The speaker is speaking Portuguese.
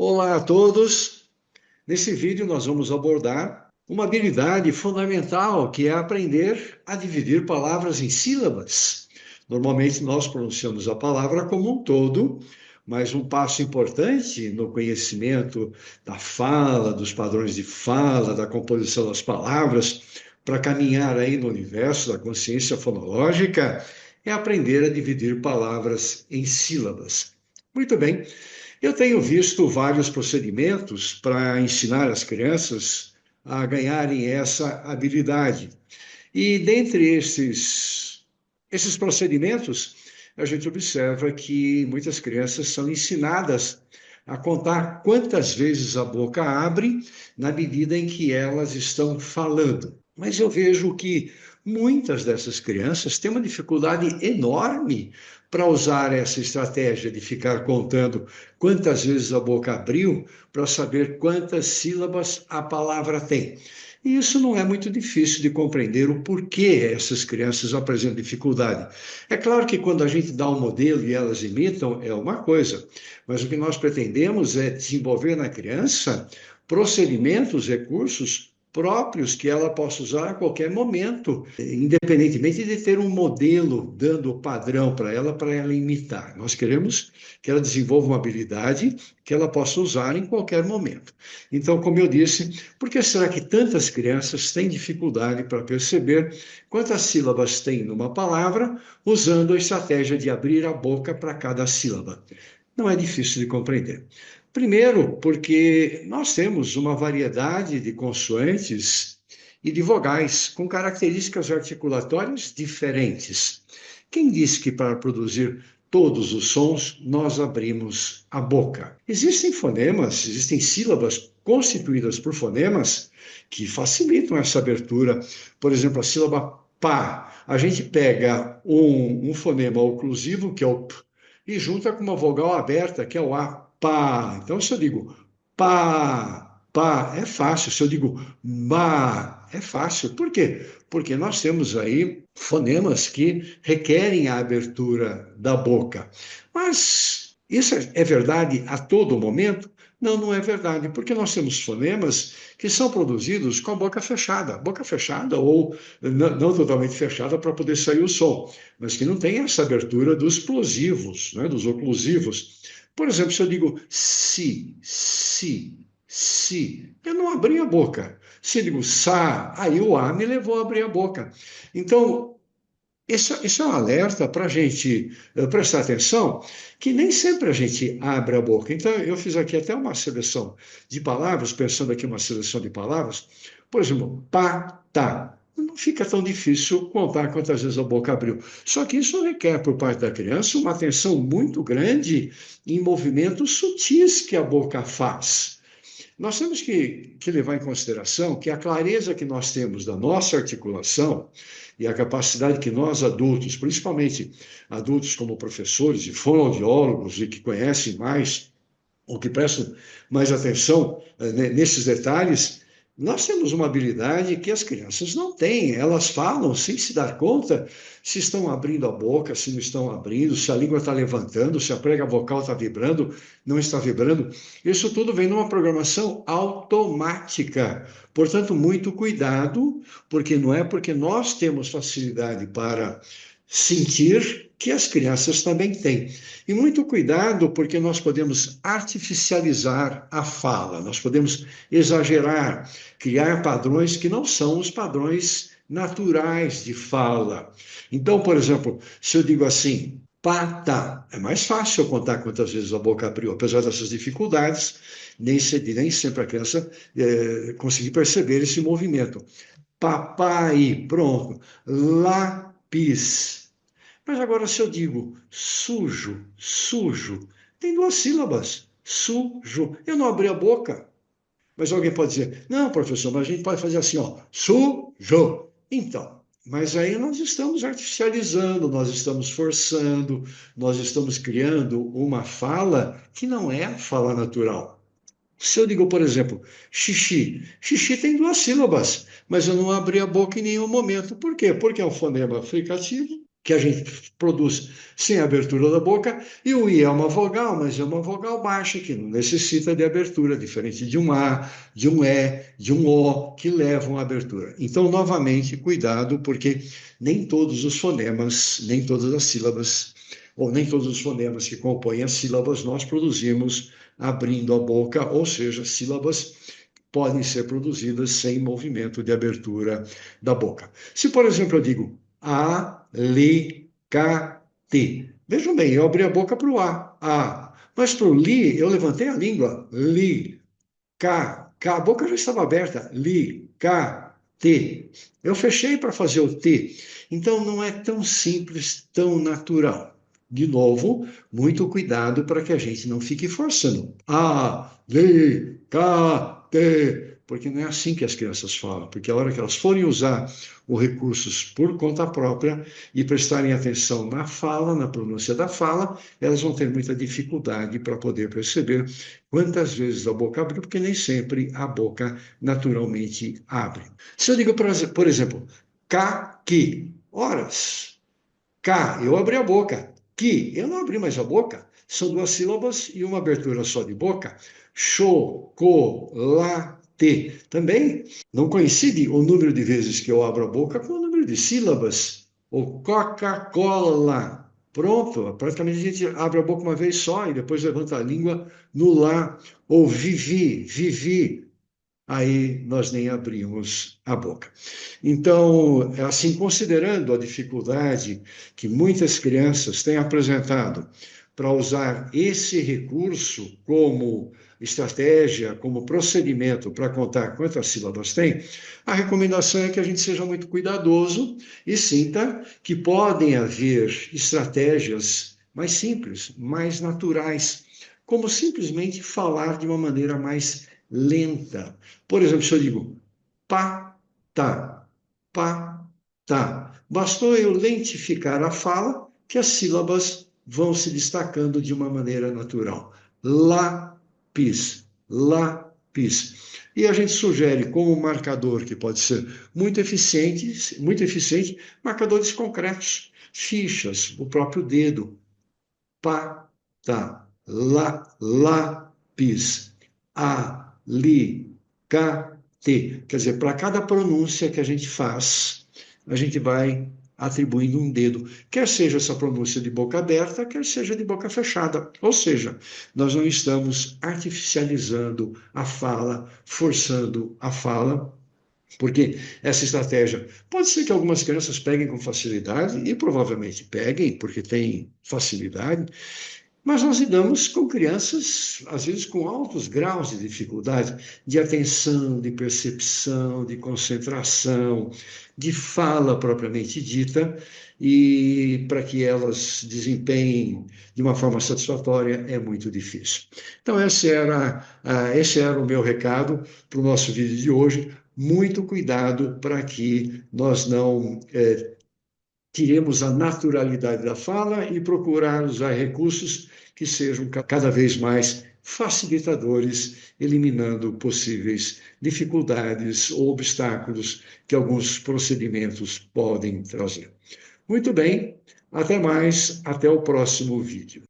Olá a todos! Nesse vídeo nós vamos abordar uma habilidade fundamental que é aprender a dividir palavras em sílabas. Normalmente nós pronunciamos a palavra como um todo, mas um passo importante no conhecimento da fala, dos padrões de fala, da composição das palavras, para caminhar aí no universo da consciência fonológica, é aprender a dividir palavras em sílabas. Muito bem. Eu tenho visto vários procedimentos para ensinar as crianças a ganharem essa habilidade. E dentre esses procedimentos, a gente observa que muitas crianças são ensinadas a contar quantas vezes a boca abre na medida em que elas estão falando. Mas eu vejo que muitas dessas crianças têm uma dificuldade enorme para usar essa estratégia de ficar contando quantas vezes a boca abriu para saber quantas sílabas a palavra tem. E isso não é muito difícil de compreender o porquê essas crianças apresentam dificuldade. É claro que quando a gente dá um modelo e elas imitam, é uma coisa, mas o que nós pretendemos é desenvolver na criança procedimentos, recursos próprios que ela possa usar a qualquer momento, independentemente de ter um modelo dando o padrão para ela imitar. Nós queremos que ela desenvolva uma habilidade que ela possa usar em qualquer momento. Então, como eu disse, por que será que tantas crianças têm dificuldade para perceber quantas sílabas tem numa palavra, usando a estratégia de abrir a boca para cada sílaba? Não é difícil de compreender. Primeiro, porque nós temos uma variedade de consoantes e de vogais com características articulatórias diferentes. Quem disse que para produzir todos os sons nós abrimos a boca? Existem fonemas, existem sílabas constituídas por fonemas que facilitam essa abertura. Por exemplo, a sílaba pá. A gente pega um fonema oclusivo, que é o p, e junta com uma vogal aberta, que é o A, pá. Então, se eu digo pá, pá, é fácil. Se eu digo má, é fácil. Por quê? Porque nós temos aí fonemas que requerem a abertura da boca. Mas isso é verdade a todo momento? Não, não é verdade, porque nós temos fonemas que são produzidos com a boca fechada ou não totalmente fechada para poder sair o som, mas que não tem essa abertura dos plosivos, né, dos oclusivos. Por exemplo, se eu digo si, eu não abri a boca. Se eu digo sa, aí o A me levou a abrir a boca. Então, isso é um alerta para a gente prestar atenção, que nem sempre a gente abre a boca. Então, eu fiz aqui até uma seleção de palavras, pensando aqui uma seleção de palavras. Por exemplo, pata. Não fica tão difícil contar quantas vezes a boca abriu. Só que isso requer, por parte da criança, uma atenção muito grande em movimentos sutis que a boca faz. Nós temos que levar em consideração que a clareza que nós temos da nossa articulação e a capacidade que nós adultos, principalmente adultos como professores e fonoaudiólogos e que conhecem mais, ou que prestam mais atenção nesses detalhes, nós temos uma habilidade que as crianças não têm. Elas falam sem se dar conta se estão abrindo a boca, se não estão abrindo, se a língua está levantando, se a prega vocal está vibrando, não está vibrando. Isso tudo vem numa programação automática. Portanto, muito cuidado, porque não é porque nós temos facilidade para sentir que as crianças também têm. E muito cuidado, porque nós podemos artificializar a fala, nós podemos exagerar, criar padrões que não são os padrões naturais de fala. Então, por exemplo, se eu digo assim, pata, é mais fácil eu contar quantas vezes a boca abriu, apesar dessas dificuldades, nem sempre a criança conseguir perceber esse movimento. Papai, pronto. Lápis. Mas agora, se eu digo sujo, tem duas sílabas. Sujo. Eu não abri a boca. Mas alguém pode dizer, não, professor, mas a gente pode fazer assim, ó, sujo. Então, mas aí nós estamos artificializando, nós estamos forçando, nós estamos criando uma fala que não é a fala natural. Se eu digo, por exemplo, xixi tem duas sílabas, mas eu não abri a boca em nenhum momento. Por quê? Porque é um fonema fricativo que a gente produz sem abertura da boca, e o I é uma vogal, mas é uma vogal baixa, que não necessita de abertura, diferente de um A, de um E, de um O, que levam à abertura. Então, novamente, cuidado, porque nem todos os fonemas, nem todas as sílabas, ou nem todos os fonemas que compõem as sílabas, nós produzimos abrindo a boca, ou seja, sílabas podem ser produzidas sem movimento de abertura da boca. Se, por exemplo, eu digo alicate, vejam bem, eu abri a boca para o A, mas para o li, eu levantei a língua, li, cá, a boca já estava aberta, li, cá, T. Eu fechei para fazer o T. Então, não é tão simples, tão natural. De novo, muito cuidado para que a gente não fique forçando. A, li, cá, T. Porque não é assim que as crianças falam. Porque a hora que elas forem usar os recursos por conta própria e prestarem atenção na fala, na pronúncia da fala, elas vão ter muita dificuldade para poder perceber quantas vezes a boca abriu, porque nem sempre a boca naturalmente abre. Se eu digo, por exemplo, que, horas, cá, eu abri a boca, que, eu não abri mais a boca, são duas sílabas e uma abertura só de boca. Chocolate. Também não coincide o número de vezes que eu abro a boca com o número de sílabas. O Coca-Cola. Pronto, praticamente a gente abre a boca uma vez só e depois levanta a língua no lá. Ou vivi. Aí nós nem abrimos a boca. Então, assim, considerando a dificuldade que muitas crianças têm apresentado para usar esse recurso como estratégia, como procedimento para contar quantas sílabas tem, a recomendação é que a gente seja muito cuidadoso e sinta que podem haver estratégias mais simples, mais naturais, como simplesmente falar de uma maneira mais lenta. Por exemplo, se eu digo pá, tá, bastou eu lentificar a fala que as sílabas vão se destacando de uma maneira natural. Lápis. E a gente sugere como marcador, que pode ser muito eficiente, marcadores concretos, fichas, o próprio dedo. Lápis. Alicate. Quer dizer, para cada pronúncia que a gente faz, a gente vai atribuindo um dedo, quer seja essa pronúncia de boca aberta, quer seja de boca fechada. Ou seja, nós não estamos artificializando a fala, forçando a fala, porque essa estratégia pode ser que algumas crianças peguem com facilidade, e provavelmente peguem, porque têm facilidade, mas nós lidamos com crianças, às vezes, com altos graus de dificuldade de atenção, de percepção, de concentração, de fala propriamente dita, e para que elas desempenhem de uma forma satisfatória é muito difícil. Então, esse era o meu recado para o nosso vídeo de hoje. Muito cuidado para que nós não tiremos a naturalidade da fala e procurar usar recursos que sejam cada vez mais facilitadores, eliminando possíveis dificuldades ou obstáculos que alguns procedimentos podem trazer. Muito bem, até mais, até o próximo vídeo.